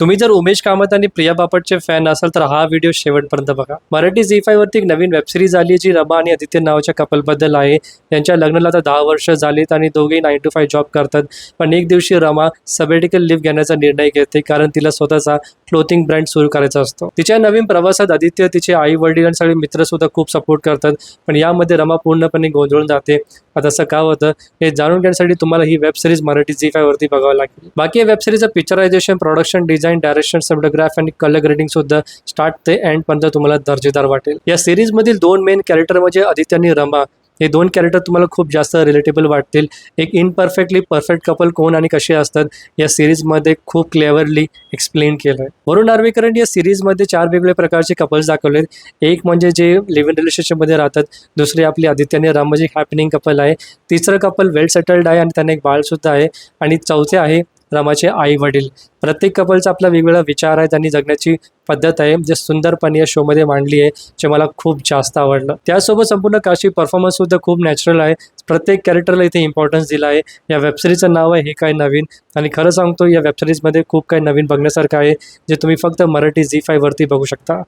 तुम्ही जर उमेश कामत आणि प्रिया बापटचे फॅन असाल तर हा व्हिडिओ शेवटपर्यंत बघा. मराठी झी5 वरती एक नवीन वेबसिरीज आली आहे जी रमा आणि आदित्य नावाच्या कपलबद्दल आहे. त्यांच्या लग्नाला आता 10 वर्ष झालीत आणि दोघेही 9 to 5 जॉब करतात. पण एक दिवशी रमा सबेटिकल लिव्ह घेण्याचा निर्णय घेते कारण तिला स्वतःचा क्लोथिंग ब्रँड सुरू करायचा असतो. तिच्या नवीन प्रवासात आदित्य, तिचे आई वडील आणि सगळे मित्र सुद्धा खूप सपोर्ट करतात. पण यामध्ये रमा पूर्णपणे गोंधळून जाते. आता असं का होतं हे जाणून घेण्यासाठी तुम्हाला ही वेब सिरीज मराठी झी5 वरती बघावं लागेल. बाकी या वेब सिरीजचं picturisation, production design, direction, cinematography आणि कलर ग्रेडिंग सुद्धा स्टार्ट ते एंड पर्यंत तुम्हाला दर्जेदार वाटेल. या सिरीज मधील दोन मेन कॅरेक्टर म्हणजे आदित्य आणि रमा. हे दोन कॅरेक्टर तुम्हाला खूप जास्त रिलेटेबल वाटतील. एक इनपरफेक्टली परफेक्ट कपल कोण आणि कसे असतात या सिरीजमध्ये खूप क्लेवरली एक्सप्लेन केलं आहे. वरुण नार्वेकरांनी या सिरीजमध्ये 4 वेगवेगळ्या प्रकारचे कपल्स दाखवलेत. एक म्हणजे जे लिव्ह इन रिलेशनशिपमध्ये राहतात, दुसरे आपली आदित्य आणि रमा जे हॅपनिंग कपल आहे, तिसरं कपल वेल सेटल्ड आहे आणि त्यांना एक बाळसुद्धा आहे, आणि चौथे आहे रमाचे आई वडील. प्रत्येक कपलचा आपला वेगवेगळा विचार आहे, त्यांनी जगण्याची पद्धत आहे जे सुंदरपणे या शोमध्ये मांडली आहे, जे मला खूप जास्त आवडलं. त्यासोबत संपूर्ण कास्टची परफॉर्मन्स सुद्धा खूप नॅचरल आहे. प्रत्येक कॅरेक्टरला इथे इम्पॉर्टन्स दिला आहे. या वेबसिरीजचं नाव आहे हे काय नवीन, आणि खरं सांगतो या वेबसिरीजमध्ये खूप काही नवीन बघण्यासारखं आहे जे तुम्ही फक्त मराठी झी5 वरती बघू शकता.